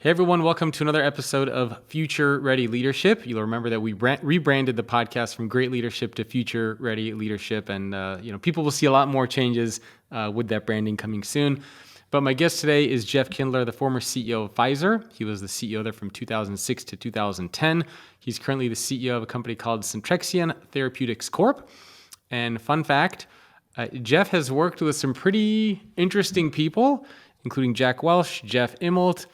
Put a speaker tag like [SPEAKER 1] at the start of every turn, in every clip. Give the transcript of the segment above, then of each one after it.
[SPEAKER 1] Hey everyone, welcome to another episode of Future Ready Leadership. You'll remember that we rebranded the podcast from Great Leadership to Future Ready Leadership, and people will see a lot more changes with that branding coming soon. But my guest today is Jeff Kindler, the former CEO of Pfizer. He was the CEO there from 2006 to 2010. He's currently the CEO of a company called Centrexion Therapeutics Corp. And fun fact, Jeff has worked with some pretty interesting people, including Jack Welch, Jeff Immelt,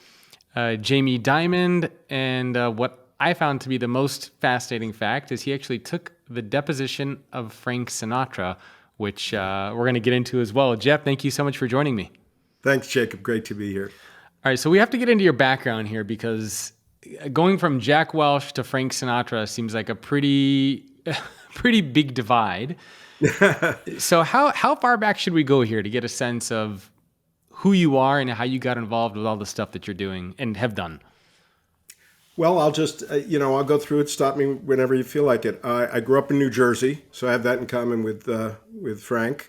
[SPEAKER 1] Jamie Dimon, and what I found to be the most fascinating fact is he actually took the deposition of Frank Sinatra, which we're going to get into as well. Jeff, thank you so much for joining me.
[SPEAKER 2] Thanks, Jacob. Great to be here.
[SPEAKER 1] All right, so we have to get into your background here because going from Jack Welch to Frank Sinatra seems like a pretty big divide. So how far back should we go here to get a sense of who you are and how you got involved with all the stuff that you're doing and have done?
[SPEAKER 2] Well, I'll just, I'll go through it. Stop me whenever you feel like it. I grew up in New Jersey, so I have that in common with Frank.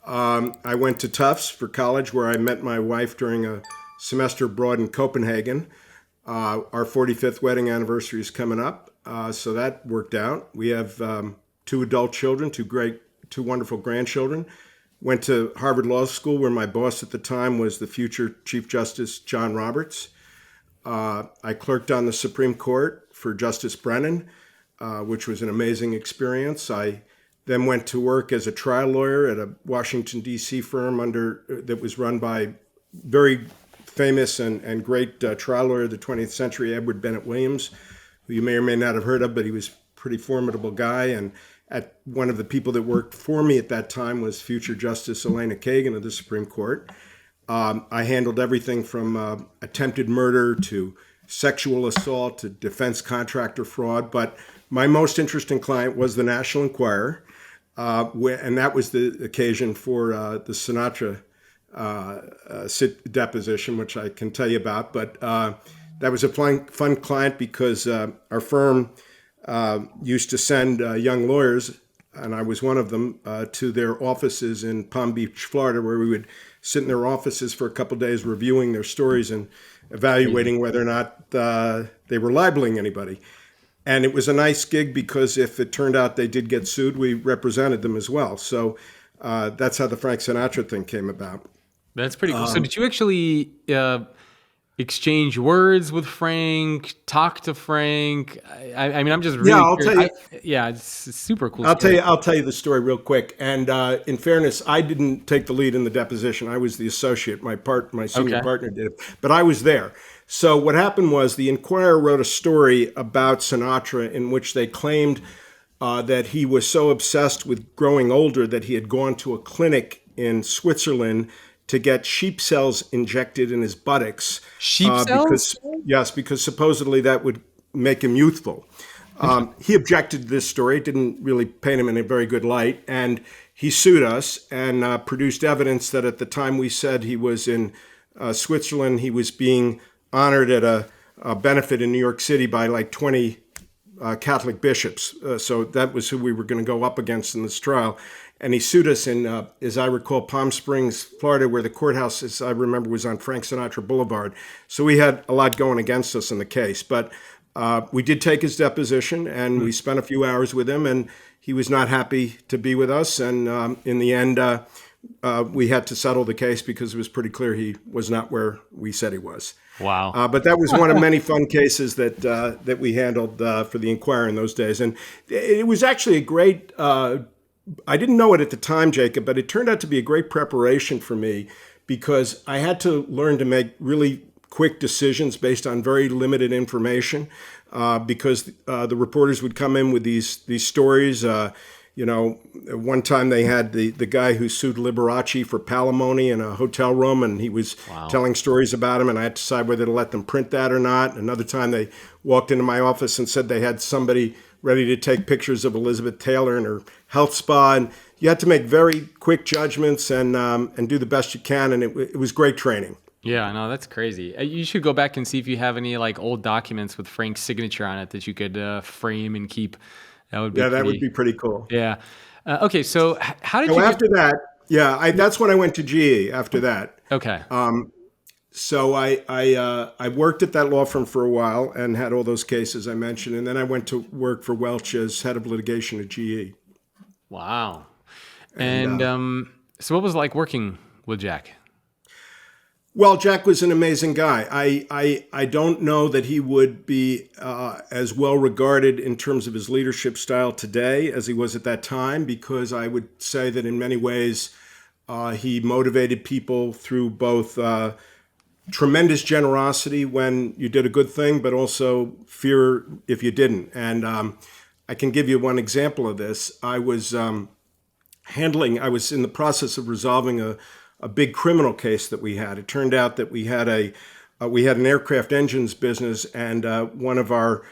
[SPEAKER 2] I went to Tufts for college, where I met my wife during a semester abroad in Copenhagen. Our 45th wedding anniversary is coming up, so that worked out. We have 2 adult children, 2 wonderful grandchildren. Went to Harvard Law School, where my boss at the time was the future Chief Justice John Roberts. I clerked on the Supreme Court for Justice Brennan, which was an amazing experience. I then went to work as a trial lawyer at a Washington, D.C. firm that was run by very famous and great trial lawyer of the 20th century, Edward Bennett Williams, who you may or may not have heard of, but he was a pretty formidable guy. And one of the people that worked for me at that time was future Justice Elena Kagan of the Supreme Court. I handled everything from attempted murder to sexual assault to defense contractor fraud. But my most interesting client was the National Enquirer, and that was the occasion for the Sinatra deposition, which I can tell you about. But that was a fun client because our firm used to send young lawyers, and I was one of them, to their offices in Palm Beach, Florida, where we would sit in their offices for a couple of days reviewing their stories and evaluating whether or not they were libeling anybody. And it was a nice gig because if it turned out they did get sued, we represented them as well. So that's how the Frank Sinatra thing came about.
[SPEAKER 1] That's pretty cool. So did you actually exchange words with Frank, talk to Frank? I mean, I'm just really
[SPEAKER 2] I'll
[SPEAKER 1] curious.
[SPEAKER 2] tell you.
[SPEAKER 1] It's super cool.
[SPEAKER 2] I'll tell you the story real quick. And in fairness, I didn't take the lead in the deposition. I was the associate. My senior partner did it, but I was there. So what happened was the Enquirer wrote a story about Sinatra in which they claimed that he was so obsessed with growing older that he had gone to a clinic in Switzerland to get sheep cells injected in his buttocks.
[SPEAKER 1] Sheep cells?
[SPEAKER 2] Because supposedly that would make him youthful. He objected to this story. It didn't really paint him in a very good light. And he sued us and produced evidence that at the time we said he was in Switzerland, he was being honored at a benefit in New York City by like 20 Catholic bishops. So that was who we were going to go up against in this trial. And he sued us in, as I recall, Palm Springs, Florida, where the courthouse, as I remember, was on Frank Sinatra Boulevard. So we had a lot going against us in the case. But we did take his deposition, and we spent a few hours with him, and he was not happy to be with us. And in the end, we had to settle the case because it was pretty clear he was not where we said he was.
[SPEAKER 1] Wow.
[SPEAKER 2] But that was one of many fun cases that we handled for the Enquirer in those days. And it was actually a great I didn't know it at the time, Jacob, but it turned out to be a great preparation for me because I had to learn to make really quick decisions based on very limited information because the reporters would come in with these stories. One time they had the guy who sued Liberace for palimony in a hotel room, and he was telling stories about him, and I had to decide whether to let them print that or not. Another time they walked into my office and said they had somebody ready to take pictures of Elizabeth Taylor in her health spa, and you had to make very quick judgments and do the best you can, and it was great training.
[SPEAKER 1] Yeah, no, that's crazy. You should go back and see if you have any like old documents with Frank's signature on it that you could frame and keep. That would be
[SPEAKER 2] pretty cool.
[SPEAKER 1] Yeah. Okay, so how did
[SPEAKER 2] after that? Yeah, that's when I went to GE. After that,
[SPEAKER 1] okay.
[SPEAKER 2] So I worked at that law firm for a while and had all those cases I mentioned, and then I went to work for Welch as head of litigation at GE.
[SPEAKER 1] Wow.
[SPEAKER 2] And
[SPEAKER 1] And so what was it like working with Jack?
[SPEAKER 2] well, Jack was an amazing guy. I don't know that he would be as well regarded in terms of his leadership style today as he was at that time, because I would say that in many ways he motivated people through both tremendous generosity when you did a good thing, but also fear if you didn't. And I can give you one example of this. I was in the process of resolving a big criminal case that we had. It turned out that we had an aircraft engines business, and one of our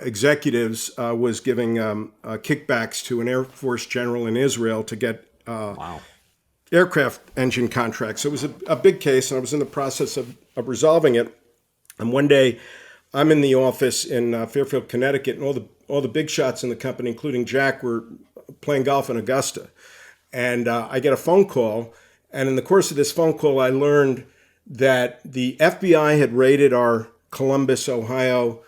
[SPEAKER 2] executives was giving kickbacks to an Air Force general in Israel to get
[SPEAKER 1] Wow.
[SPEAKER 2] aircraft engine contracts. So it was a big case, and I was in the process of resolving it. And one day, I'm in the office in Fairfield, Connecticut, and all the big shots in the company, including Jack, were playing golf in Augusta. And I get a phone call, and in the course of this phone call, I learned that the FBI had raided our Columbus, Ohio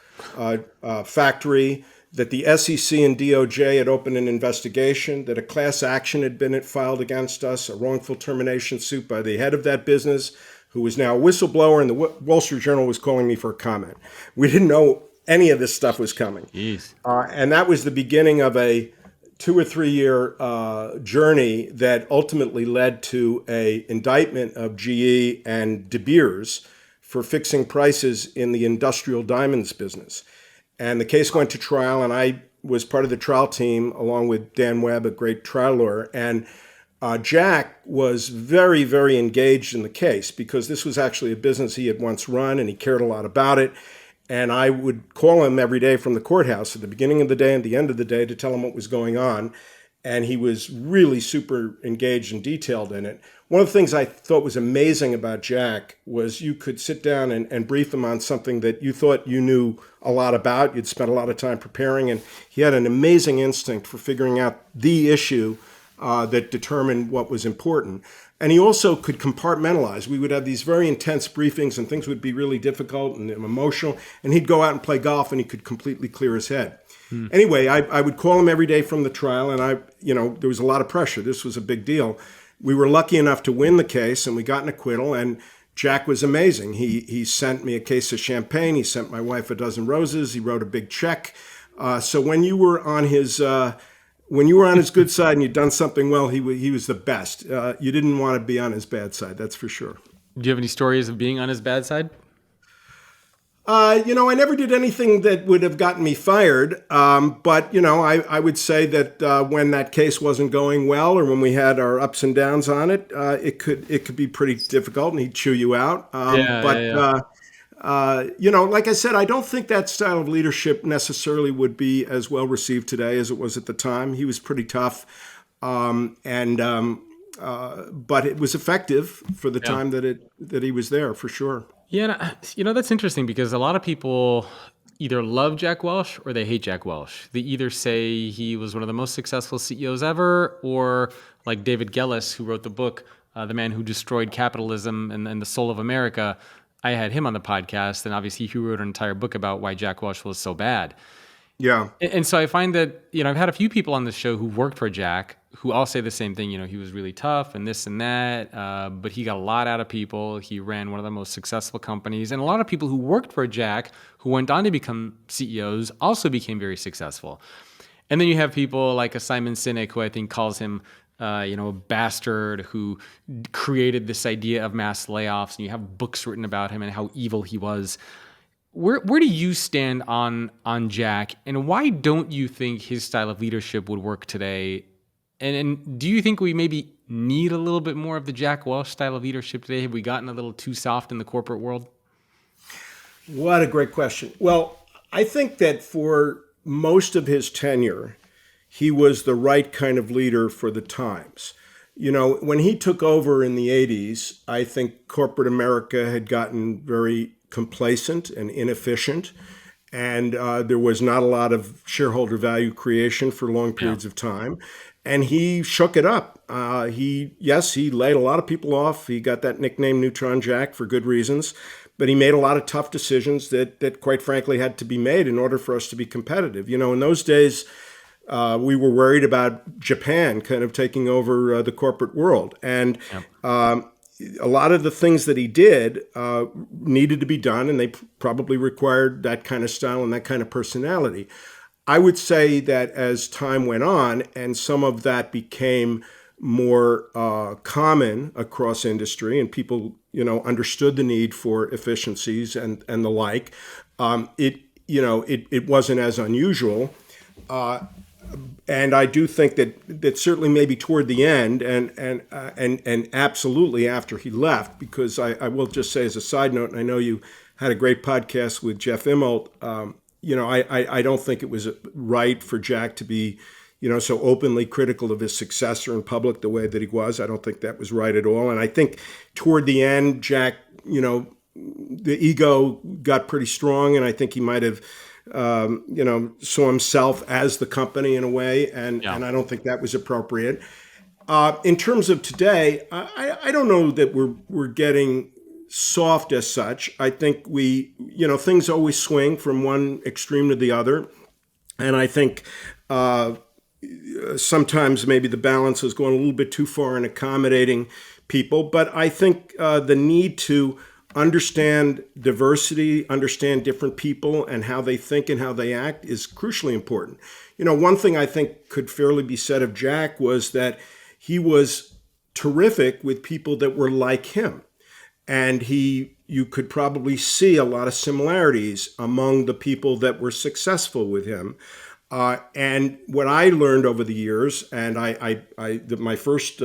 [SPEAKER 2] factory, that the SEC and DOJ had opened an investigation, that a class action had been filed against us, a wrongful termination suit by the head of that business, who was now a whistleblower, and the Wall Street Journal was calling me for a comment. We didn't know any of this stuff was coming.
[SPEAKER 1] Jeez.
[SPEAKER 2] And that was the beginning of a 2 or 3 year journey that ultimately led to a indictment of GE and De Beers for fixing prices in the industrial diamonds business. And the case went to trial, and I was part of the trial team along with Dan Webb, a great trial lawyer. And Jack was very, very engaged in the case because this was actually a business he had once run, and he cared a lot about it. And I would call him every day from the courthouse at the beginning of the day and the end of the day to tell him what was going on. And he was really super engaged and detailed in it. One of the things I thought was amazing about Jack was you could sit down and brief him on something that you thought you knew a lot about. You'd spent a lot of time preparing, and he had an amazing instinct for figuring out the issue that determined what was important. And he also could compartmentalize. We would have these very intense briefings, and things would be really difficult and emotional, and he'd go out and play golf, and he could completely clear his head. Anyway, I would call him every day from the trial, and there was a lot of pressure. This was a big deal. We were lucky enough to win the case, and we got an acquittal, and Jack was amazing. He sent me a case of champagne. He sent my wife a dozen roses. He wrote a big check. So when you were on his good side and you'd done something well, he was the best. You didn't want to be on his bad side, that's for sure.
[SPEAKER 1] Do you have any stories of being on his bad side?
[SPEAKER 2] I never did anything that would have gotten me fired. But I would say that when that case wasn't going well, or when we had our ups and downs on it, it could be pretty difficult, and he'd chew you out. Like I said, I don't think that style of leadership necessarily would be as well received today as it was at the time. He was pretty tough, but it was effective for the time that he was there, for sure.
[SPEAKER 1] Yeah, that's interesting because a lot of people either love Jack Welch or they hate Jack Welch. They either say he was one of the most successful CEOs ever, or like David Gellis, who wrote the book, The Man Who Destroyed Capitalism and the Soul of America. I had him on the podcast, and obviously he wrote an entire book about why Jack Welch was so bad.
[SPEAKER 2] Yeah.
[SPEAKER 1] And so I find that, I've had a few people on this show who worked for Jack who all say the same thing. He was really tough and this and that, but he got a lot out of people. He ran one of the most successful companies. And a lot of people who worked for Jack, who went on to become CEOs, also became very successful. And then you have people like a Simon Sinek, who I think calls him a bastard who created this idea of mass layoffs, and you have books written about him and how evil he was. Where do you stand on Jack, and why don't you think his style of leadership would work today? And do you think we maybe need a little bit more of the Jack Welch style of leadership today? Have we gotten a little too soft in the corporate world?
[SPEAKER 2] What a great question. Well, I think that for most of his tenure, he was the right kind of leader for the times. When he took over in the 80s, I think corporate America had gotten very complacent and inefficient, and there was not a lot of shareholder value creation for long periods of time. and he shook it up. He laid a lot of people off. He got that nickname Neutron Jack for good reasons, but he made a lot of tough decisions that quite frankly had to be made in order for us to be competitive. In those days, we were worried about Japan kind of taking over the corporate world. And a lot of the things that he did needed to be done, and they probably required that kind of style and that kind of personality. I would say that as time went on and some of that became more common across industry and people, understood the need for efficiencies and the like, it wasn't as unusual. And I do think that certainly maybe toward the end and absolutely after he left, because I will just say as a side note, and I know you had a great podcast with Jeff Immelt, I don't think it was right for Jack to be, so openly critical of his successor in public the way that he was. I don't think that was right at all. And I think toward the end, Jack, the ego got pretty strong, and I think he might have saw himself as the company in a way, and I don't think that was appropriate. In terms of today, I don't know that we're getting soft as such. I think things always swing from one extreme to the other, and I think sometimes maybe the balance is going a little bit too far in accommodating people. But I think the need to understand diversity, understand different people and how they think and how they act is crucially important. One thing I think could fairly be said of Jack was that he was terrific with people that were like him. And you could probably see a lot of similarities among the people that were successful with him. And what I learned over the years, and my first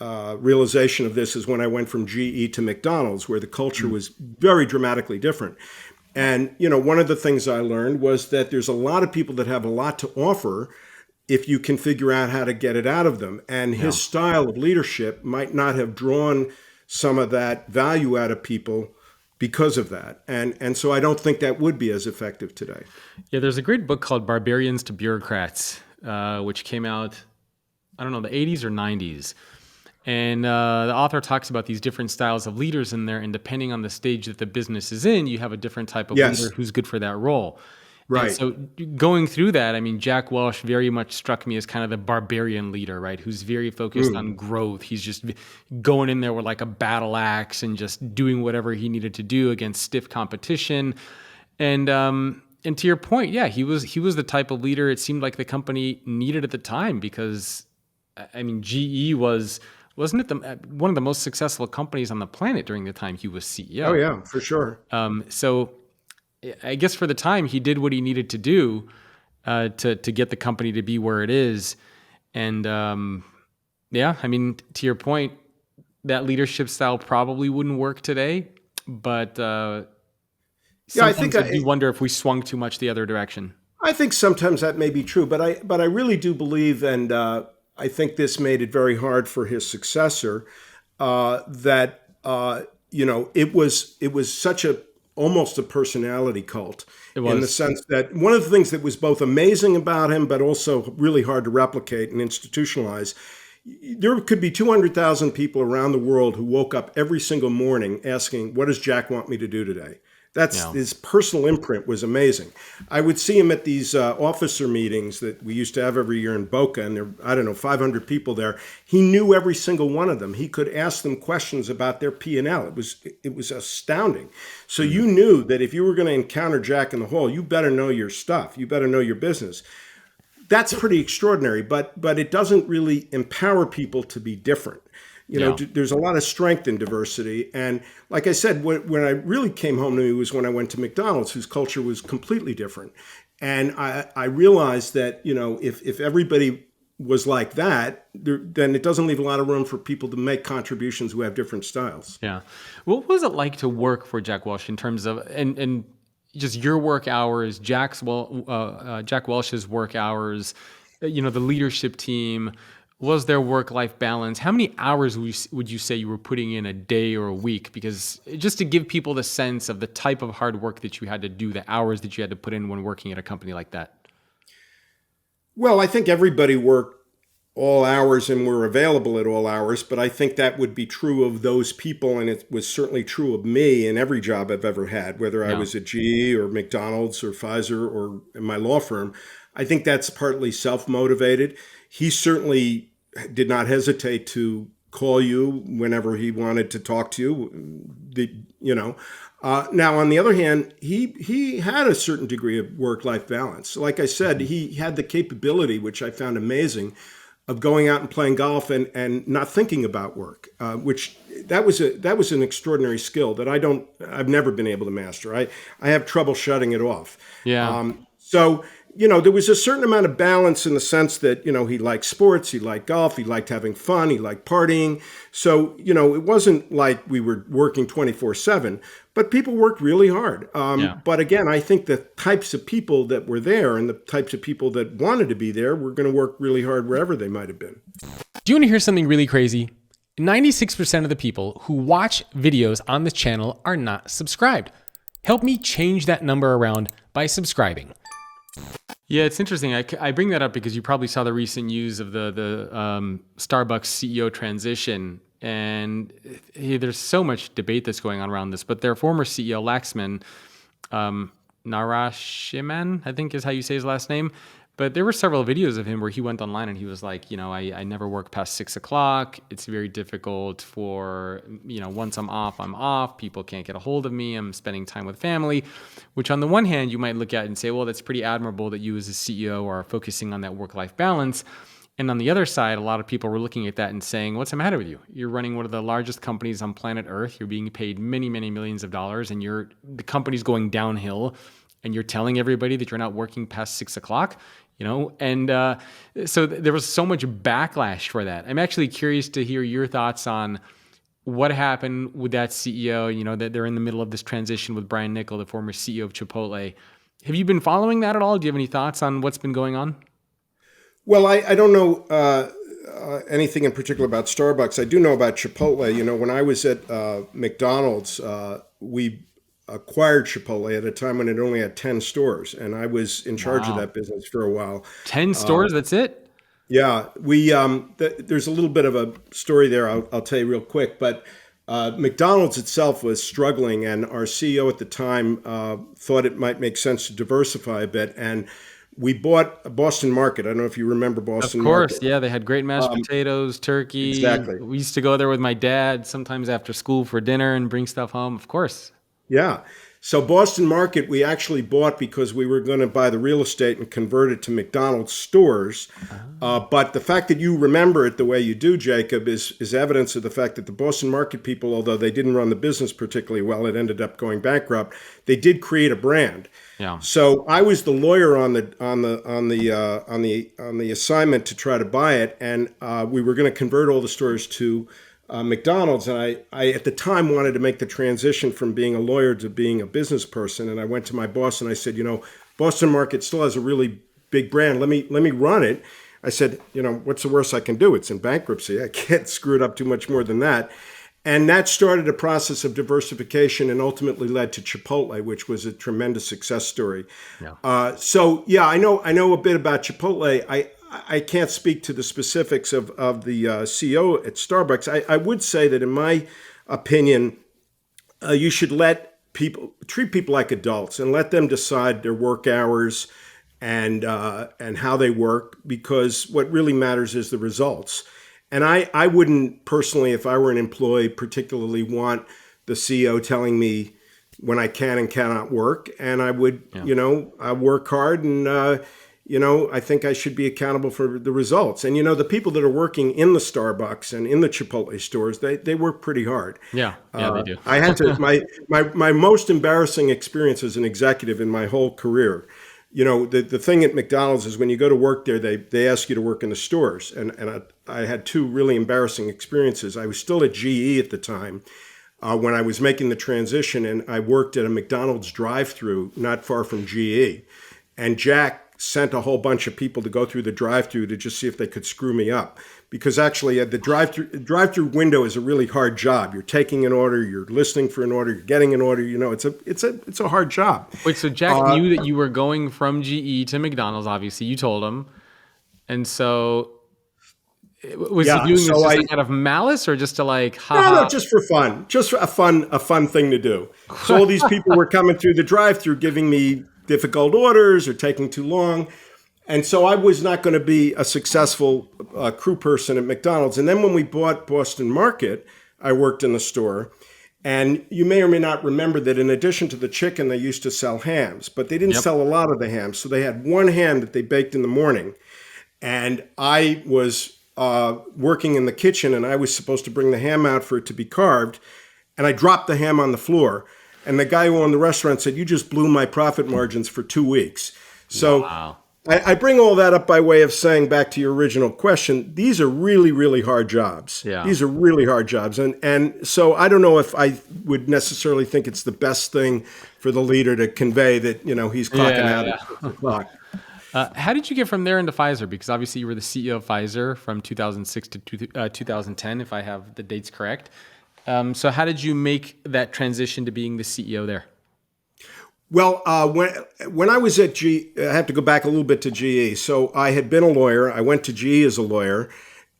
[SPEAKER 2] realization of this is when I went from GE to McDonald's, where the culture was very dramatically different. And, one of the things I learned was that there's a lot of people that have a lot to offer if you can figure out how to get it out of them. And his style of leadership might not have drawn some of that value out of people because of that. And so I don't think that would be as effective today.
[SPEAKER 1] Yeah, there's a great book called Barbarians to Bureaucrats, which came out, I don't know, the 80s or 90s. And the author talks about these different styles of leaders in there, and depending on the stage that the business is in, you have a different type of leader who's good for that role.
[SPEAKER 2] Right.
[SPEAKER 1] And so going through that, I mean, Jack Welch very much struck me as kind of the barbarian leader, right? Who's very focused on growth. He's just going in there with like a battle axe and just doing whatever he needed to do against stiff competition. And to your point, yeah, he was the type of leader it seemed like the company needed at the time, because I mean, GE wasn't it one of the most successful companies on the planet during the time he was CEO?
[SPEAKER 2] Oh yeah, for sure.
[SPEAKER 1] So I guess for the time he did what he needed to do to get the company to be where it is. And I mean, to your point, that leadership style probably wouldn't work today, but
[SPEAKER 2] I think
[SPEAKER 1] I do wonder if we swung too much the other direction.
[SPEAKER 2] I think sometimes that may be true, but I really do believe, and I think this made it very hard for his successor, that it was such almost a personality cult, in the sense that one of the things that was both amazing about him, but also really hard to replicate and institutionalize. There could be 200,000 people around the world who woke up every single morning asking, what does Jack want me to do today? His personal imprint was amazing. I would see him at these officer meetings that we used to have every year in Boca, and there, I don't know, 500 people there. He knew every single one of them. He could ask them questions about their P&L. It was astounding. So you knew that if you were going to encounter Jack in the hall, you better know your stuff. You better know your business. That's pretty extraordinary, but it doesn't really empower people to be different. There's a lot of strength in diversity. And like I said, when I really came home to me was when I went to McDonald's, whose culture was completely different. And I realized that, if everybody was like that, then it doesn't leave a lot of room for people to make contributions who have different styles.
[SPEAKER 1] Yeah. What was it like to work for Jack Welch in terms of, and just your work hours, Jack Welch's work hours, the leadership team? Was there work-life balance? How many hours would you say you were putting in a day or a week? Because just to give people the sense of the type of hard work that you had to do, the hours that you had to put in when working at a company like that.
[SPEAKER 2] Well, I think everybody worked all hours and were available at all hours, but I think that would be true of those people, and it was certainly true of me in every job I've ever had, whether I
[SPEAKER 1] Yeah.
[SPEAKER 2] was at GE or McDonald's or Pfizer or in my law firm. I think that's partly self-motivated. He certainly did not hesitate to call you whenever he wanted to talk to you. You know, now on the other hand, he had a certain degree of work-life balance. Like I said, he had the capability, which I found amazing, of going out and playing golf and not thinking about work, which that was an extraordinary skill that I've never been able to master. I have trouble shutting it off.
[SPEAKER 1] Yeah.
[SPEAKER 2] So, there was a certain amount of balance in the sense that, he liked sports, he liked golf, he liked having fun, he liked partying. So, it wasn't like we were working 24/7, but people worked really hard.
[SPEAKER 1] Yeah.
[SPEAKER 2] But again, I think the types of people that were there and the types of people that wanted to be there were going to work really hard wherever they might have been.
[SPEAKER 1] Do you want to hear something really crazy? 96% of the people who watch videos on this channel are not subscribed. Help me change that number around by subscribing. Yeah, it's interesting. I bring that up because you probably saw the recent news of the Starbucks CEO transition. And there's so much debate that's going on around this. But their former CEO, Laxman, Narashiman, I think is how you say his last name. But there were several videos of him where he went online and he was like, I never work past 6 o'clock. It's very difficult for, once I'm off. People can't get a hold of me. I'm spending time with family, which on the one hand, you might look at and say, well, that's pretty admirable that you as a CEO are focusing on that work-life balance. And on the other side, a lot of people were looking at that and saying, what's the matter with you? You're running one of the largest companies on planet Earth. You're being paid many, many millions of dollars, and the company's going downhill, and you're telling everybody that you're not working past 6 o'clock. And so there was so much backlash for that. I'm actually curious to hear your thoughts on what happened with that CEO, that they're in the middle of this transition with Brian Niccol, the former CEO of Chipotle. Have you been following that at all? Do you have any thoughts on what's been going on?
[SPEAKER 2] Well, I don't know anything in particular about Starbucks. I do know about Chipotle. When I was at McDonald's, we acquired Chipotle at a time when it only had 10 stores, and I was in charge of that business for a while.
[SPEAKER 1] 10 stores, that's it?
[SPEAKER 2] Yeah, we there's a little bit of a story there I'll tell you real quick, but McDonald's itself was struggling, and our CEO at the time thought it might make sense to diversify a bit, and we bought a Boston Market. I don't know if you remember Boston Market.
[SPEAKER 1] Of course, yeah, they had great mashed potatoes, turkey.
[SPEAKER 2] Exactly.
[SPEAKER 1] We used to go there with my dad sometimes after school for dinner and bring stuff home, of course.
[SPEAKER 2] Yeah. So Boston Market, we actually bought because we were going to buy the real estate and convert it to McDonald's stores. But the fact that you remember it the way you do, Jacob, is evidence of the fact that the Boston Market people, although they didn't run the business particularly well, it ended up going bankrupt. They did create a brand.
[SPEAKER 1] Yeah.
[SPEAKER 2] So I was the lawyer on the assignment to try to buy it, and we were going to convert all the stores to McDonald's, and I at the time wanted to make the transition from being a lawyer to being a business person. And I went to my boss and I said, Boston Market still has a really big brand. Let me run it. I said, what's the worst I can do? It's in bankruptcy. I can't screw it up too much more than that. And that started a process of diversification and ultimately led to Chipotle, which was a tremendous success story. Yeah. So yeah, I know a bit about Chipotle. I can't speak to the specifics of the CEO at Starbucks. I would say that in my opinion, you should treat people like adults and let them decide their work hours and how they work, because what really matters is the results. And I wouldn't personally, if I were an employee, particularly want the CEO telling me when I can and cannot work. And I would, I work hard and, I think I should be accountable for the results. And, the people that are working in the Starbucks and in the Chipotle stores, they work pretty hard.
[SPEAKER 1] Yeah, they do.
[SPEAKER 2] I had to, my most embarrassing experience as an executive in my whole career, the thing at McDonald's is when you go to work there, they ask you to work in the stores. And I had two really embarrassing experiences. I was still at GE at the time when I was making the transition, and I worked at a McDonald's drive-thru not far from GE. And Jack sent a whole bunch of people to go through the drive-thru to just see if they could screw me up. Because actually the drive-thru window is a really hard job. You're taking an order, you're listening for an order, you're getting an order. It's a hard job.
[SPEAKER 1] Wait, so Jack knew that you were going from GE to McDonald's, obviously. You told him. And so Was he
[SPEAKER 2] Yeah.
[SPEAKER 1] doing this
[SPEAKER 2] So
[SPEAKER 1] just like out of malice or just to like,
[SPEAKER 2] no,
[SPEAKER 1] haha?
[SPEAKER 2] just for fun, just a fun thing to do. So all these people were coming through the drive-through, giving me difficult orders or taking too long. And so I was not going to be a successful crew person at McDonald's. And then when we bought Boston Market, I worked in the store. And you may or may not remember that in addition to the chicken, they used to sell hams, but they didn't
[SPEAKER 1] Yep.
[SPEAKER 2] sell a lot of the hams. So they had one ham that they baked in the morning. And I was working in the kitchen and I was supposed to bring the ham out for it to be carved. And I dropped the ham on the floor. And the guy who owned the restaurant said, "You just blew my profit margins for 2 weeks." So
[SPEAKER 1] Wow.
[SPEAKER 2] I bring all that up by way of saying, back to your original question, these are really, really hard jobs.
[SPEAKER 1] Yeah.
[SPEAKER 2] These are really hard jobs. And so I don't know if I would necessarily think it's the best thing for the leader to convey that, he's clocking out at 6 o'clock.
[SPEAKER 1] How did you get from there into Pfizer? Because obviously you were the CEO of Pfizer from 2006 to 2010, if I have the dates correct. So how did you make that transition to being the CEO there?
[SPEAKER 2] Well, when I was at I have to go back a little bit to GE. So I had been a lawyer. I went to GE as a lawyer.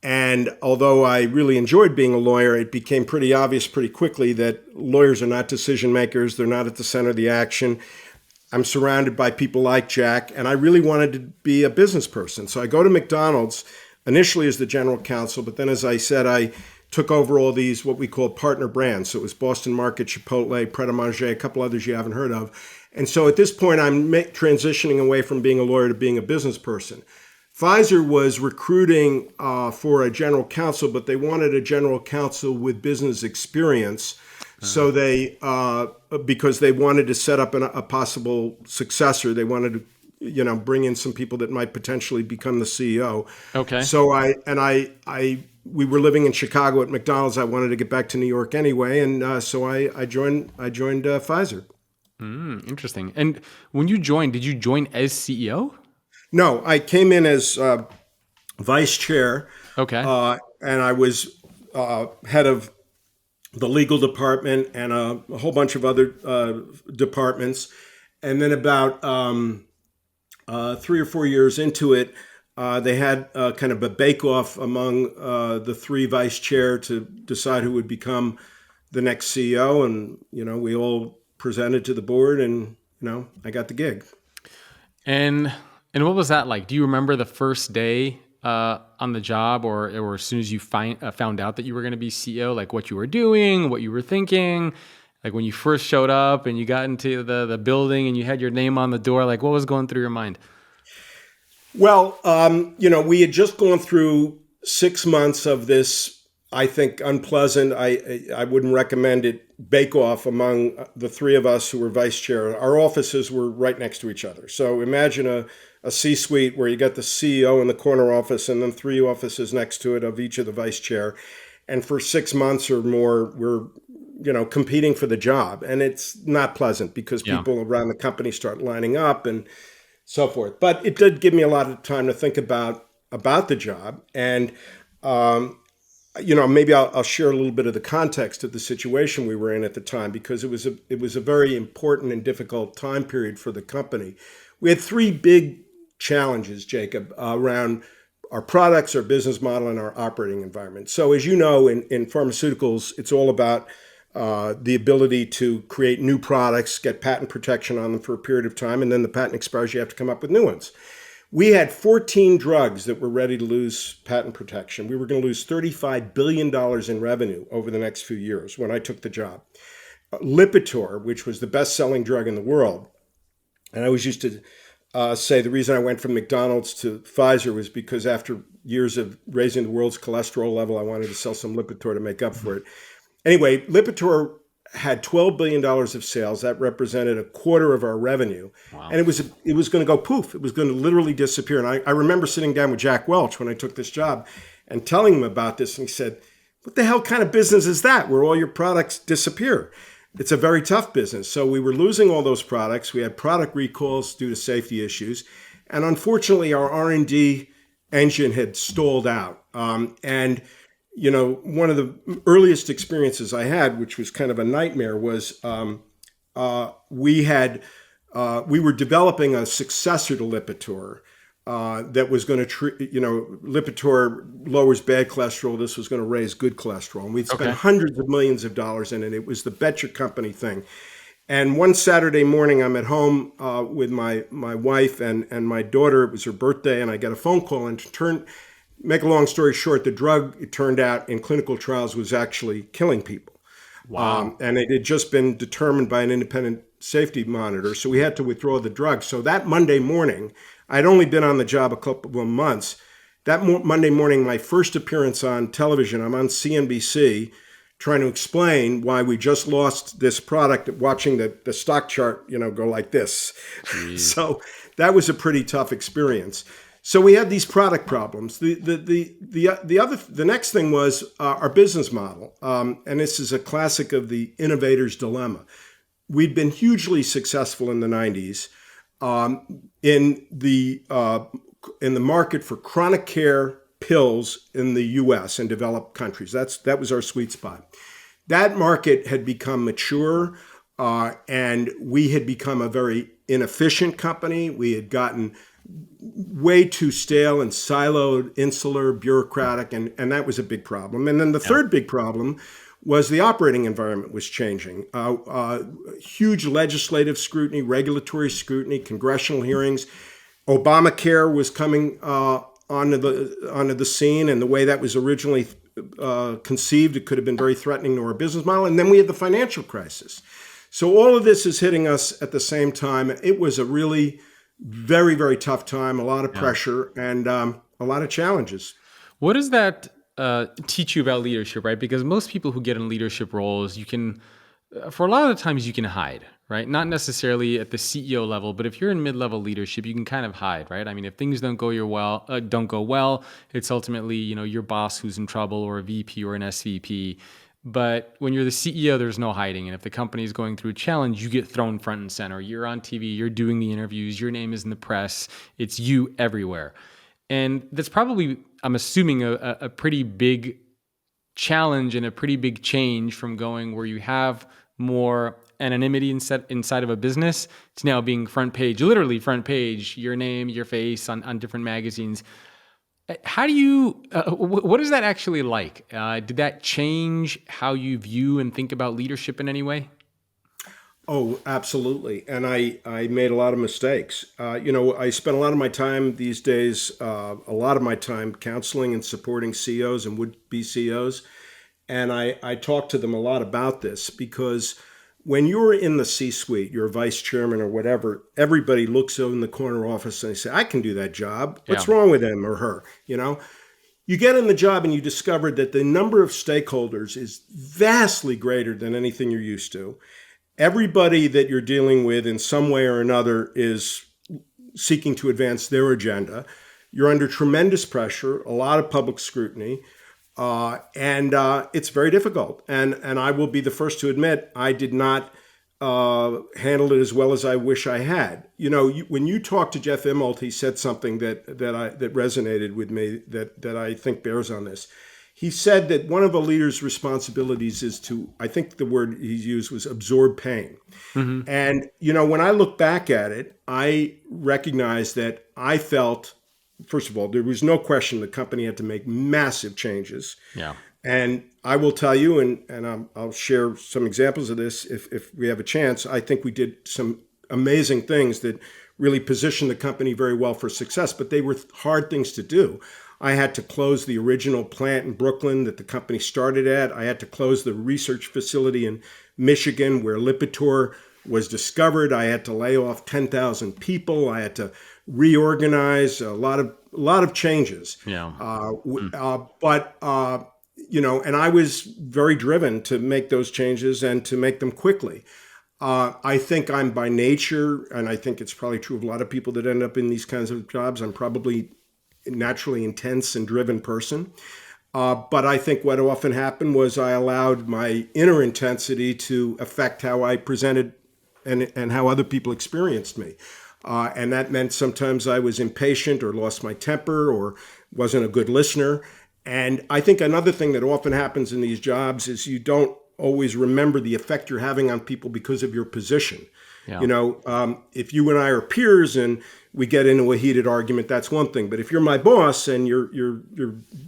[SPEAKER 2] And although I really enjoyed being a lawyer, it became pretty obvious pretty quickly that lawyers are not decision makers. They're not at the center of the action. I'm surrounded by people like Jack, and I really wanted to be a business person. So I go to McDonald's initially as the general counsel, but then, as I said, I took over all these what we call partner brands. So it was Boston Market, Chipotle, Pret a Manger, a couple others you haven't heard of. And so at this point, I'm transitioning away from being a lawyer to being a business person. Pfizer was recruiting for a general counsel, but they wanted a general counsel with business experience. So they, because they wanted to set up a possible successor, they wanted to, bring in some people that might potentially become the CEO.
[SPEAKER 1] Okay.
[SPEAKER 2] So we were living in Chicago at McDonald's. I wanted to get back to New York anyway, and so I joined Pfizer.
[SPEAKER 1] Interesting. And when you joined, did you join as CEO?
[SPEAKER 2] No, I came in as vice chair,
[SPEAKER 1] Okay.
[SPEAKER 2] and I was head of the legal department and a whole bunch of other departments. And then about 3 or 4 years into it, they had kind of a bake-off among the three vice chair to decide who would become the next CEO. And, we all presented to the board and, I got the gig.
[SPEAKER 1] And what was that like? Do you remember the first day on the job, or as soon as you found out that you were going to be CEO, like what you were doing, what you were thinking, like when you first showed up and you got into the building and you had your name on the door, like what was going through your mind?
[SPEAKER 2] Well, we had just gone through 6 months of this, I think, unpleasant. I wouldn't recommend it. Bake-off among the three of us who were vice chair. Our offices were right next to each other. So imagine a C-suite where you got the CEO in the corner office and then three offices next to it of each of the vice chair. And for 6 months or more, we're competing for the job. And it's not pleasant because people around the company start lining up and so forth. But it did give me a lot of time to think about the job. And maybe I'll share a little bit of the context of the situation we were in at the time, because it was a very important and difficult time period for the company. We had three big challenges, Jacob, around our products, our business model, and our operating environment. So as you know, in pharmaceuticals, it's all about the ability to create new products, get patent protection on them for a period of time, and then the patent expires, you have to come up with new ones. We had 14 drugs that were ready to lose patent protection. We were going to lose $35 billion in revenue over the next few years when I took the job. Lipitor, which was the best-selling drug in the world, and I always used to say the reason I went from McDonald's to Pfizer was because after years of raising the world's cholesterol level, I wanted to sell some Lipitor to make up for it. Anyway, Lipitor had $12 billion of sales. That represented a quarter of our revenue. Wow. And it was going to go poof. It was going to literally disappear. And I remember sitting down with Jack Welch when I took this job and telling him about this. And he said, "What the hell kind of business is that where all your products disappear?" It's a very tough business. So we were losing all those products. We had product recalls due to safety issues. And unfortunately, our R&D engine had stalled out. One of the earliest experiences I had, which was kind of a nightmare, was we were developing a successor to Lipitor. that was going to treat, Lipitor lowers bad cholesterol. This was going to raise good cholesterol. And we'd spent
[SPEAKER 1] Okay.
[SPEAKER 2] hundreds of millions of dollars in it. It was the bet your company thing. And one Saturday morning, I'm at home with my wife and my daughter. It was her birthday, and I got a phone call. And make a long story short, the drug, it turned out, in clinical trials was actually killing people.
[SPEAKER 1] Wow.
[SPEAKER 2] And it had just been determined by an independent safety monitor. So we had to withdraw the drug. So that Monday morning, I'd only been on the job a couple of months. That Monday morning, my first appearance on television, I'm on CNBC trying to explain why we just lost this product, watching the stock chart, go like this.
[SPEAKER 1] Jeez.
[SPEAKER 2] So that was a pretty tough experience. So we had these product problems. The next thing was our business model, and this is a classic of the innovator's dilemma. We'd been hugely successful in the 90s in the market for chronic care pills in the U.S. and developed countries. That was our sweet spot. That market had become mature, and we had become a very inefficient company. We had gotten way too stale and siloed, insular, bureaucratic, and that was a big problem. And then the third big problem was the operating environment was changing. Huge legislative scrutiny, regulatory scrutiny, congressional hearings. Obamacare was coming onto the scene, and the way that was originally conceived, it could have been very threatening to our business model. And then we had the financial crisis. So all of this is hitting us at the same time. It was a really very, very tough time, a lot of pressure, and a lot of challenges.
[SPEAKER 1] What does that teach you about leadership, right? Because most people who get in leadership roles, you can, for a lot of the times, you can hide, right? Not necessarily at the CEO level, but if you're in mid-level leadership, you can kind of hide, right? I mean, if things don't go well, it's ultimately, your boss who's in trouble, or a VP or an SVP. But when you're the CEO, there's no hiding. And if the company is going through a challenge, you get thrown front and center. You're on TV, you're doing the interviews, your name is in the press. It's you everywhere. And that's probably, I'm assuming, a pretty big challenge and a pretty big change from going where you have more anonymity inside of a business to now being front page, literally front page, your name, your face on different magazines. How do you, what is that actually like? Did that change how you view and think about leadership in any way?
[SPEAKER 2] Oh, absolutely. And I made a lot of mistakes. I spent a lot of my time these days, counseling and supporting CEOs and would-be CEOs. And I talk to them a lot about this because when you're in the C-suite, you're a vice chairman or whatever, everybody looks in the corner office and they say, I can do that job. What's wrong with him or her? You get in the job and you discover that the number of stakeholders is vastly greater than anything you're used to. Everybody that you're dealing with in some way or another is seeking to advance their agenda. You're under tremendous pressure, a lot of public scrutiny, and it's very difficult. And I will be the first to admit I did not handle it as well as I wish I had. When you talk to Jeff Immelt, he said something that resonated with me that I think bears on this. He said that one of a leader's responsibilities is to, I think the word he used was absorb pain. Mm-hmm. And, when I look back at it, I recognize that I felt, first of all, there was no question the company had to make massive changes.
[SPEAKER 1] Yeah.
[SPEAKER 2] And I will tell you, and I'll share some examples of this if we have a chance, I think we did some amazing things that really positioned the company very well for success, but they were hard things to do. I had to close the original plant in Brooklyn that the company started at. I had to close the research facility in Michigan where Lipitor was discovered. I had to lay off 10,000 people. I had to reorganize a lot of changes.
[SPEAKER 1] Yeah.
[SPEAKER 2] And I was very driven to make those changes and to make them quickly. I think I'm by nature, and I think it's probably true of a lot of people that end up in these kinds of jobs, I'm probably naturally intense and driven person. But I think what often happened was I allowed my inner intensity to affect how I presented and how other people experienced me. And that meant sometimes I was impatient or lost my temper or wasn't a good listener. And I think another thing that often happens in these jobs is you don't always remember the effect you're having on people because of your position.
[SPEAKER 1] Yeah.
[SPEAKER 2] If you and I are peers and we get into a heated argument, that's one thing. But if you're my boss and you're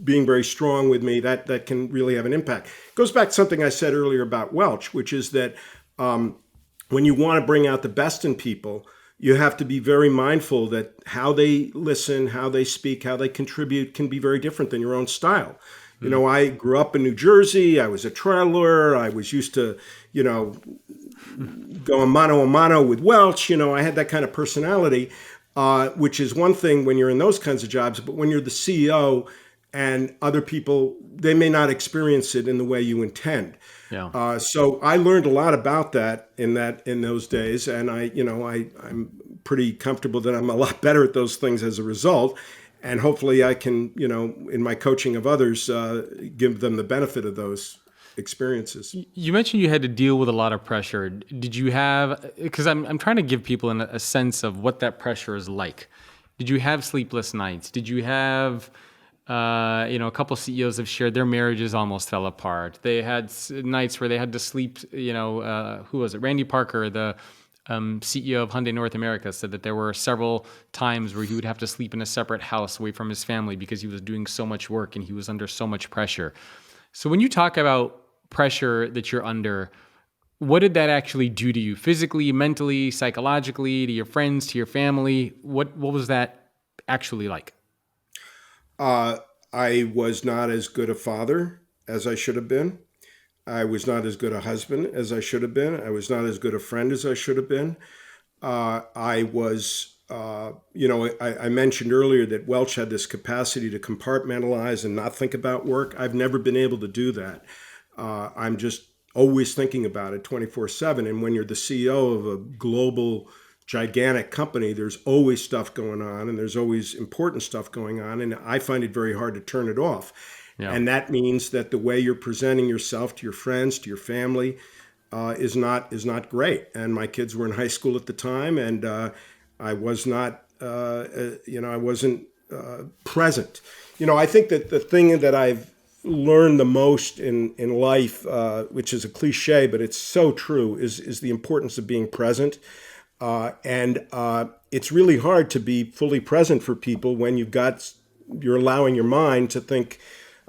[SPEAKER 2] being very strong with me, that can really have an impact. It goes back to something I said earlier about Welch, which is that when you want to bring out the best in people, you have to be very mindful that how they listen, how they speak, how they contribute can be very different than your own style. I grew up in New Jersey. I was a traveler. I was used to, going mano a mano with Welch. I had that kind of personality, which is one thing when you're in those kinds of jobs. But when you're the CEO and other people, they may not experience it in the way you intend.
[SPEAKER 1] Yeah.
[SPEAKER 2] So I learned a lot about that in those days, and I'm pretty comfortable that I'm a lot better at those things as a result. And hopefully I can, in my coaching of others, give them the benefit of those experiences.
[SPEAKER 1] You mentioned you had to deal with a lot of pressure. Did you have, because I'm trying to give people a sense of what that pressure is like. Did you have sleepless nights? Did you have, a couple of CEOs have shared their marriages almost fell apart. They had nights where they had to sleep, who was it? Randy Parker, the CEO of Hyundai North America, said that there were several times where he would have to sleep in a separate house away from his family because he was doing so much work and he was under so much pressure. So when you talk about pressure that you're under, what did that actually do to you physically, mentally, psychologically, to your friends, to your family? What was that actually like?
[SPEAKER 2] I was not as good a father as I should have been. I was not as good a husband as I should have been. I was not as good a friend as I should have been. I was, I mentioned earlier that Welch had this capacity to compartmentalize and not think about work. I've never been able to do that. I'm just always thinking about it 24/7. And when you're the CEO of a global, gigantic company, there's always stuff going on and there's always important stuff going on. And I find it very hard to turn it off.
[SPEAKER 1] Yeah.
[SPEAKER 2] And that means that the way you're presenting yourself to your friends, to your family, is not great. And my kids were in high school at the time, and I was not, I wasn't present. I think that the thing that I've learned the most in life, which is a cliche, but it's so true, is the importance of being present. And it's really hard to be fully present for people when you're allowing your mind to think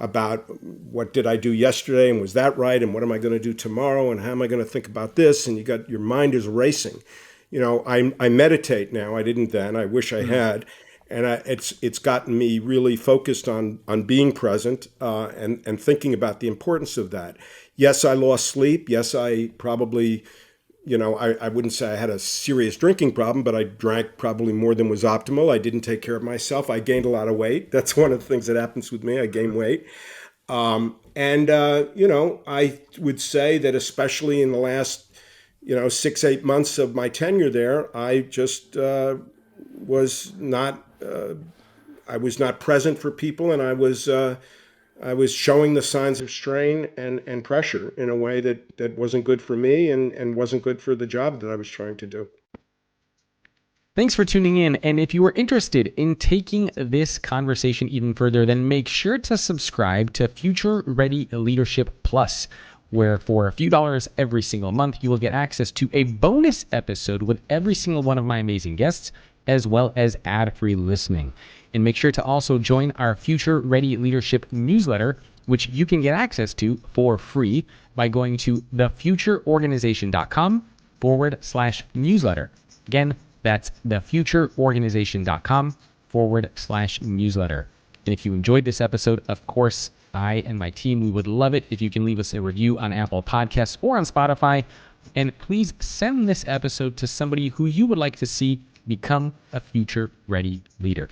[SPEAKER 2] about what did I do yesterday and was that right, and what am I going to do tomorrow, and how am I going to think about this, and your mind is racing. I meditate now. I didn't then. I wish I had, and it's gotten me really focused on being present and thinking about the importance of that. Yes, I lost sleep. Yes, I probably. I wouldn't say I had a serious drinking problem, but I drank probably more than was optimal. I didn't take care of myself. I gained a lot of weight. That's one of the things that happens with me. I gain weight. I would say that especially in the last, 6-8 months of my tenure there, I just was not present for people, and I was showing the signs of strain and pressure in a way that wasn't good for me and wasn't good for the job that I was trying to do.
[SPEAKER 3] Thanks for tuning in. And if you are interested in taking this conversation even further, then make sure to subscribe to Future Ready Leadership Plus, where for a few dollars every single month, you will get access to a bonus episode with every single one of my amazing guests, as well as ad-free listening. And make sure to also join our Future Ready Leadership newsletter, which you can get access to for free by going to thefutureorganization.com/newsletter. Again, that's thefutureorganization.com/newsletter. And if you enjoyed this episode, of course, I and my team, we would love it if you can leave us a review on Apple Podcasts or on Spotify. And please send this episode to somebody who you would like to see become a future-ready leader.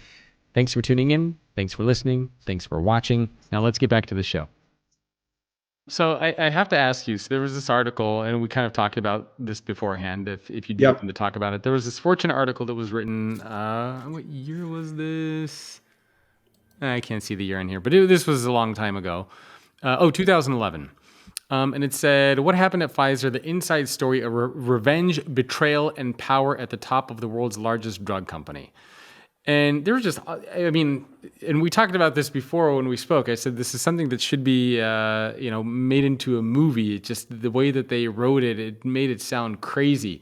[SPEAKER 3] Thanks for tuning in. Thanks for listening. Thanks for watching. Now let's get back to the show.
[SPEAKER 1] So I have to ask you, so there was this article, and we kind of talked about this beforehand, if you'd be
[SPEAKER 2] Yep.
[SPEAKER 1] open to talk about it. There was this Fortune article that was written, what year was this? I can't see the year in here, but this was a long time ago. 2011. And it said, what happened at Pfizer, the inside story of revenge, betrayal, and power at the top of the world's largest drug company. And there was just, and we talked about this before when we spoke. I said, this is something that should be, made into a movie. It just, the way that they wrote it, it made it sound crazy.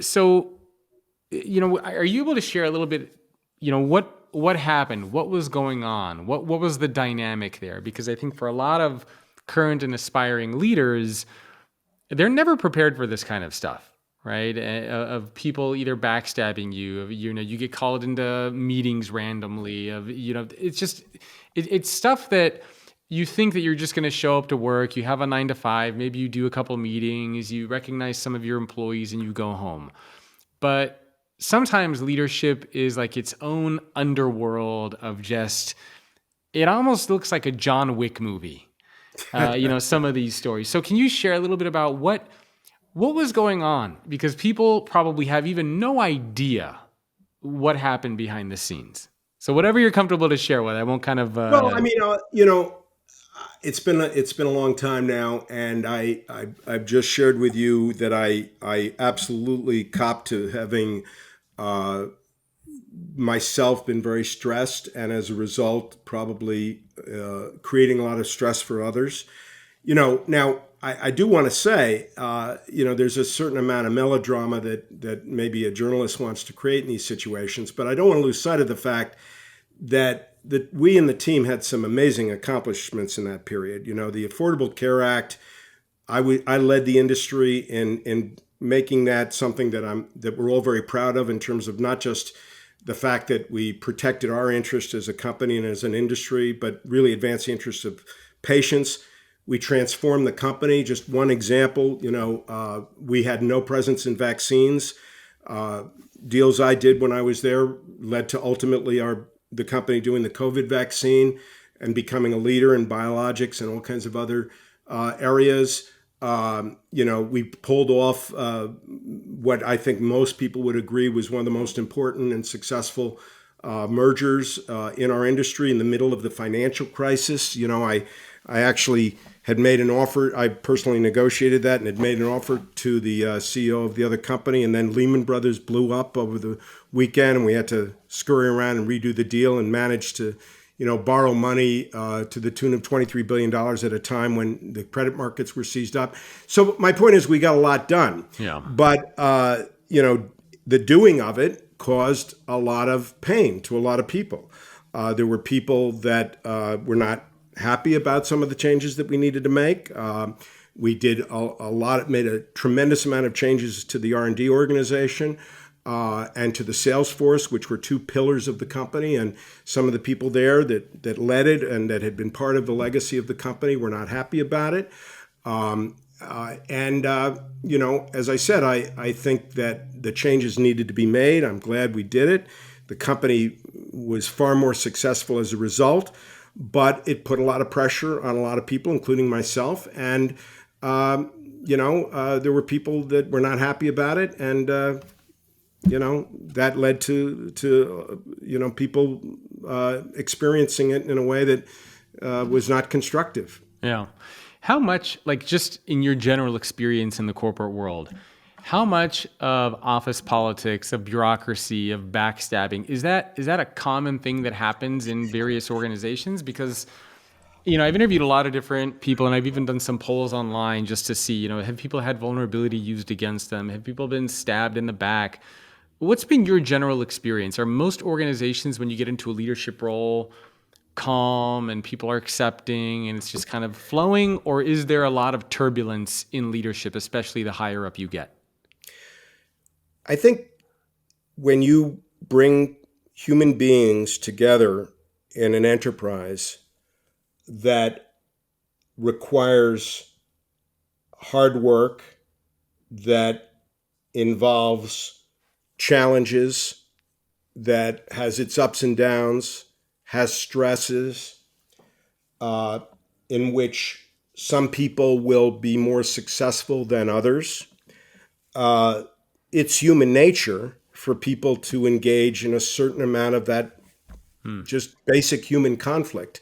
[SPEAKER 1] So, are you able to share a little bit, what happened? What was going on? What was the dynamic there? Because I think for a lot of current and aspiring leaders, they're never prepared for this kind of stuff, right? Of people either backstabbing you, of, you get called into meetings randomly, of, it's just, it's stuff that you think that you're just going to show up to work, you have a 9 to 5, maybe you do a couple meetings, you recognize some of your employees and you go home. But sometimes leadership is like its own underworld of just, it almost looks like a John Wick movie. Some of these stories. So can you share a little bit about what was going on? Because people probably have even no idea what happened behind the scenes. So whatever you're comfortable to share with, I won't kind of.
[SPEAKER 2] Well, I mean, it's been a long time now, and I've just shared with you that I absolutely cop to having myself been very stressed, and as a result, probably creating a lot of stress for others. Now I do want to say, there's a certain amount of melodrama that maybe a journalist wants to create in these situations, but I don't want to lose sight of the fact that we and the team had some amazing accomplishments in that period. The Affordable Care Act, I led the industry in making that something that we're all very proud of, in terms of not just the fact that we protected our interest as a company and as an industry, but really advanced the interests of patients. We transformed the company. Just one example, we had no presence in vaccines. Deals I did when I was there led to ultimately the company doing the COVID vaccine and becoming a leader in biologics and all kinds of other areas. We pulled off what I think most people would agree was one of the most important and successful mergers in our industry in the middle of the financial crisis. I actually had made an offer. I personally negotiated that and had made an offer to the CEO of the other company. And then Lehman Brothers blew up over the weekend, and we had to scurry around and redo the deal and manage to, borrow money to the tune of $23 billion at a time when the credit markets were seized up. So my point is, we got a lot done.
[SPEAKER 1] Yeah.
[SPEAKER 2] But, the doing of it caused a lot of pain to a lot of people. There were people that were not happy about some of the changes that we needed to make. We did made a tremendous amount of changes to the R&D organization and to the sales force, which were two pillars of the company. And some of the people there that led it and that had been part of the legacy of the company were not happy about it. As I said, I think that the changes needed to be made. I'm glad we did it. The company was far more successful as a result, but it put a lot of pressure on a lot of people, including myself. And, there were people that were not happy about it. And, that led to people experiencing it in a way that was not constructive.
[SPEAKER 1] Yeah. How much, like just in your general experience in the corporate world, how much of office politics, of bureaucracy, of backstabbing, is that a common thing that happens in various organizations? Because, I've interviewed a lot of different people, and I've even done some polls online just to see, have people had vulnerability used against them? Have people been stabbed in the back? What's been your general experience? Are most organizations, when you get into a leadership role, calm and people are accepting and it's just kind of flowing? Or is there a lot of turbulence in leadership, especially the higher up you get?
[SPEAKER 2] I think when you bring human beings together in an enterprise that requires hard work, that involves challenges, that has its ups and downs, has stresses, in which some people will be more successful than others. It's human nature for people to engage in a certain amount of that just basic human conflict.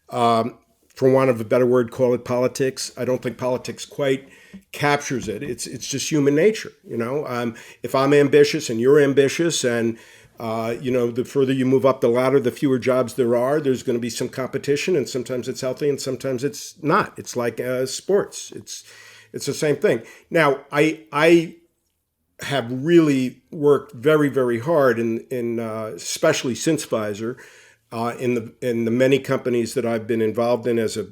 [SPEAKER 2] For want of a better word, call it politics. I don't think politics quite captures it. It's just human nature. If I'm ambitious and you're ambitious, and the further you move up the ladder, the fewer jobs there are. There's going to be some competition, and sometimes it's healthy, and sometimes it's not. It's like sports. It's the same thing. Now, I have really worked very, very hard especially since Pfizer, in the many companies that I've been involved in as a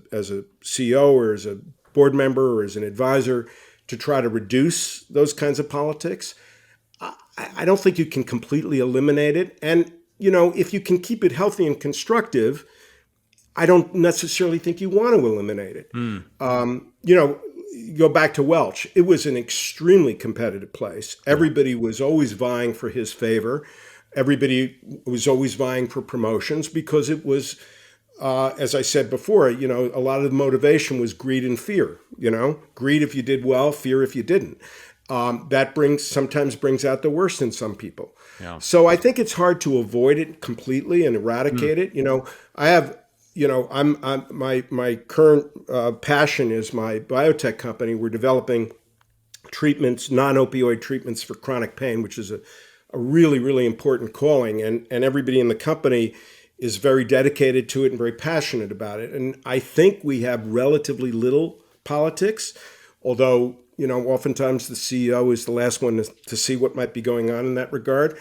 [SPEAKER 2] CEO or as a board member or as an advisor, to try to reduce those kinds of politics. I don't think you can completely eliminate it. And, if you can keep it healthy and constructive, I don't necessarily think you want to eliminate it. Go back to Welch. It was an extremely competitive place. Everybody was always vying for his favor. Everybody was always vying for promotions because it was, as I said before, a lot of the motivation was greed and fear. Greed if you did well, fear if you didn't. That sometimes brings out the worst in some people. Yeah. So I think it's hard to avoid it completely and eradicate it. I have, my current passion is my biotech company. We're developing treatments, non-opioid treatments for chronic pain, which is a really, really important calling. And everybody in the company is very dedicated to it and very passionate about it. And I think we have relatively little politics, although oftentimes the CEO is the last one to see what might be going on in that regard.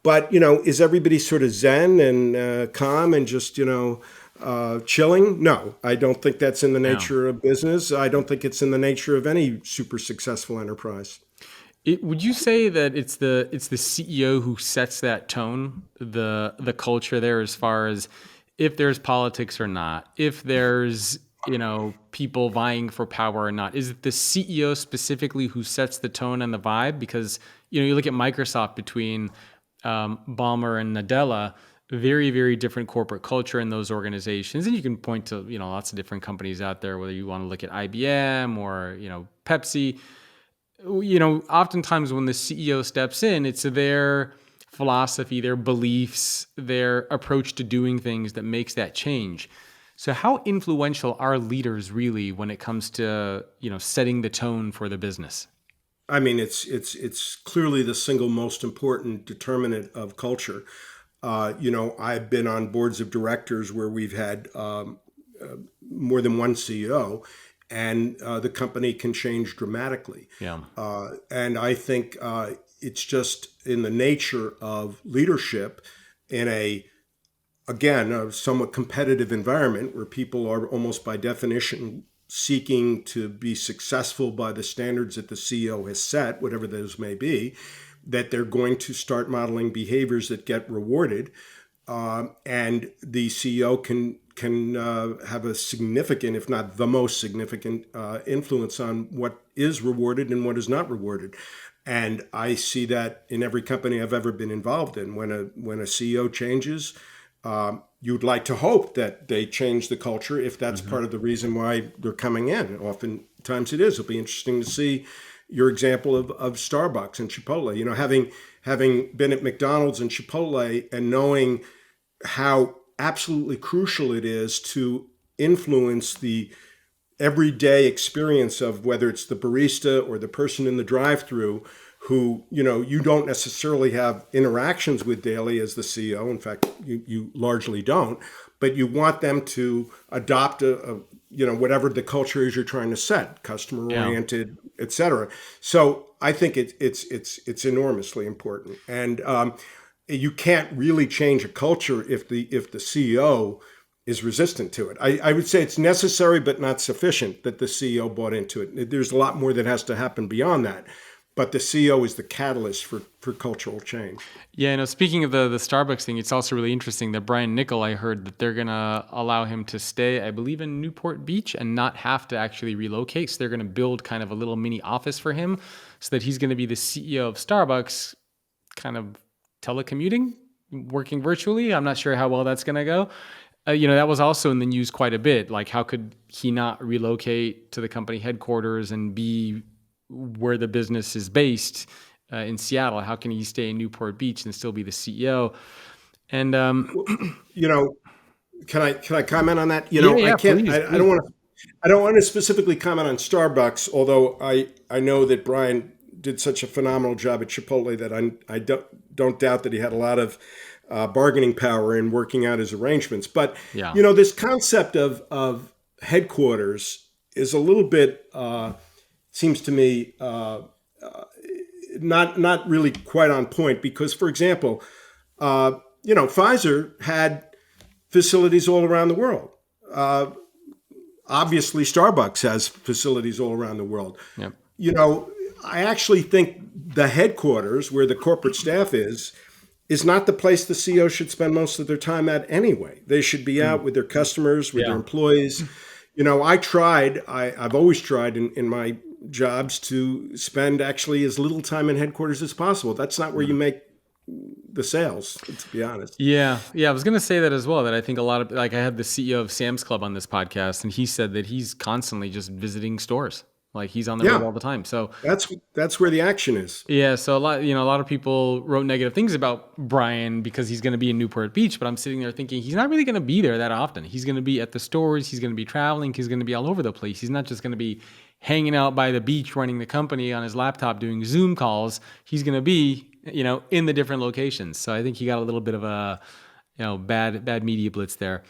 [SPEAKER 2] But, is everybody sort of zen and calm and just, chilling? No, I don't think that's in the nature of business. I don't think it's in the nature of any super successful enterprise.
[SPEAKER 1] Would you say that it's the CEO who sets that tone, the culture there, as far as if there's politics or not, if there's people vying for power or not? Is it the CEO specifically who sets the tone and the vibe? Because you look at Microsoft between Ballmer and Nadella, very, very different corporate culture in those organizations, and you can point to lots of different companies out there, whether you want to look at IBM or Pepsi. Oftentimes when the CEO steps in, it's their philosophy, their beliefs, their approach to doing things that makes that change. So how influential are leaders really when it comes to, setting the tone for the business?
[SPEAKER 2] I mean, it's clearly the single most important determinant of culture. I've been on boards of directors where we've had more than one CEO, and the company can change dramatically. Yeah. And I think it's just in the nature of leadership in a somewhat competitive environment where people are almost by definition seeking to be successful by the standards that the CEO has set, whatever those may be, that they're going to start modeling behaviors that get rewarded. And the CEO can have a significant, if not the most significant, influence on what is rewarded and what is not rewarded. And I see that in every company I've ever been involved in. When a CEO changes, you'd like to hope that they change the culture if that's part of the reason why they're coming in. Oftentimes it is. It'll be interesting to see your example of Starbucks and Chipotle. Having been at McDonald's and Chipotle and knowing how absolutely crucial it is to influence the everyday experience of whether it's the barista or the person in the drive-through who, you don't necessarily have interactions with daily as the CEO. In fact, you largely don't, but you want them to adopt whatever the culture is you're trying to set, customer-oriented, et cetera. So I think it's enormously important. And you can't really change a culture if the CEO is resistant to it. I would say it's necessary but not sufficient that the CEO bought into it. There's a lot more that has to happen beyond that. But the CEO is the catalyst for cultural change. Yeah, speaking of the Starbucks thing, it's also really interesting that Brian Niccol, I heard that they're going to allow him to stay, I believe, in Newport Beach and not have to actually relocate. So they're going to build kind of a little mini office for him so that he's going to be the CEO of Starbucks, kind of telecommuting, working virtually. I'm not sure how well that's going to go. That was also in the news quite a bit. Like, how could he not relocate to the company headquarters and be where the business is based in Seattle? How can he stay in Newport Beach and still be the CEO? And can I comment on that?
[SPEAKER 1] I can't. Please.
[SPEAKER 2] I don't want to specifically comment on Starbucks, although I know that Brian did such a phenomenal job at Chipotle that I don't doubt that he had a lot of bargaining power in working out his arrangements. But this concept of headquarters is a little bit. Seems to me not really quite on point because, for example, Pfizer had facilities all around the world. Obviously, Starbucks has facilities all around the world.
[SPEAKER 1] Yep.
[SPEAKER 2] I actually think the headquarters, where the corporate staff is not the place the CEO should spend most of their time at anyway. They should be out with their customers, with their employees. I've always tried in my jobs to spend actually as little time in headquarters as possible. That's not where you make the sales, to be honest.
[SPEAKER 1] Yeah. I was going to say that as well, that I think a lot of, I had the CEO of Sam's Club on this podcast, and he said that he's constantly just visiting stores. Like he's on the road all the time. So
[SPEAKER 2] that's where the action is.
[SPEAKER 1] Yeah. So a lot of people wrote negative things about Brian because he's going to be in Newport Beach, but I'm sitting there thinking he's not really going to be there that often. He's going to be at the stores. He's going to be traveling. He's going to be all over the place. He's not just going to be hanging out by the beach, running the company on his laptop, doing Zoom calls. He's going to be, in the different locations. So I think he got a little bit of a, bad media blitz there.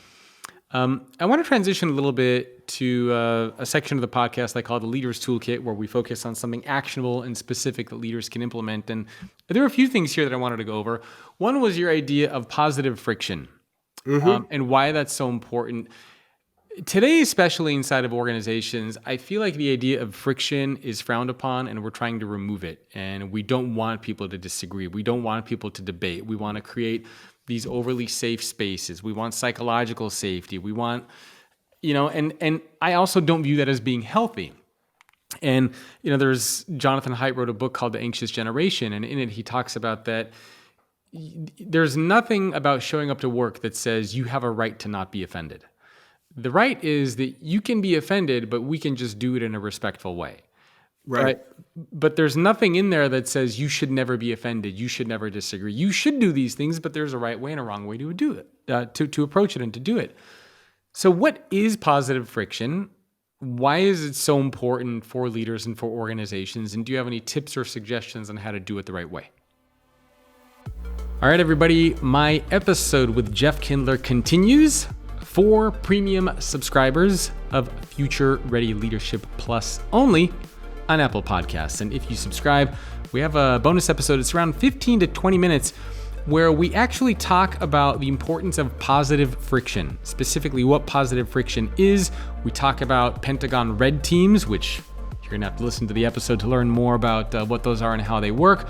[SPEAKER 1] I want to transition a little bit to a section of the podcast I call the Leader's Toolkit, where we focus on something actionable and specific that leaders can implement. And there are a few things here that I wanted to go over. One was your idea of positive friction and why that's so important. Today, especially inside of organizations, I feel like the idea of friction is frowned upon and we're trying to remove it. And we don't want people to disagree. We don't want people to debate. We want to create these overly safe spaces. We want psychological safety. We want, and I also don't view that as being healthy. And, there's Jonathan Haidt wrote a book called The Anxious Generation. And in it, he talks about that there's nothing about showing up to work that says you have a right to not be offended. The right is that you can be offended, but we can just do it in a respectful way. Right. But there's nothing in there that says you should never be offended. You should never disagree. You should do these things, but there's a right way and a wrong way to do it, to approach it and to do it. So what is positive friction? Why is it so important for leaders and for organizations? And do you have any tips or suggestions on how to do it the right way? All right, everybody, my episode with Jeff Kindler continues. For premium subscribers of Future Ready Leadership Plus only on Apple Podcasts. And if you subscribe, we have a bonus episode. It's around 15 to 20 minutes where we actually talk about the importance of positive friction, specifically what positive friction is. We talk about Pentagon red teams, which you're going to have to listen to the episode to learn more about what those are and how they work.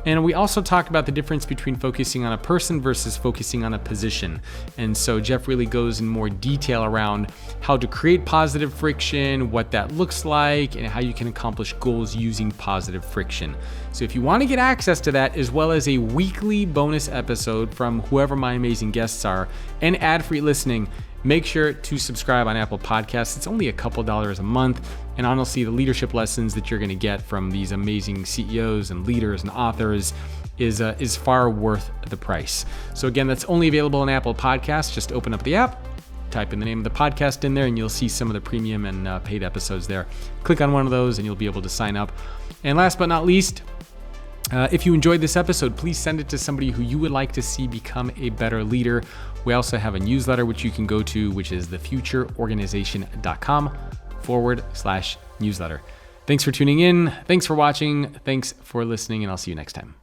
[SPEAKER 1] And we also talk about the difference between focusing on a person versus focusing on a position. And so Jeff really goes in more detail around how to create positive friction, what that looks like, and how you can accomplish goals using positive friction. So if you want to get access to that, as well as a weekly bonus episode from whoever my amazing guests are, and ad-free listening, make sure to subscribe on Apple Podcasts. It's only a couple dollars a month. And honestly, the leadership lessons that you're going to get from these amazing CEOs and leaders and authors is far worth the price. So again, that's only available on Apple Podcasts. Just open up the app, type in the name of the podcast in there, and you'll see some of the premium and paid episodes there. Click on one of those and you'll be able to sign up. And last but not least, if you enjoyed this episode, please send it to somebody who you would like to see become a better leader. We also have a newsletter which you can go to, which is thefutureorganization.com/newsletter. Thanks for tuning in. Thanks for watching. Thanks for listening, and I'll see you next time.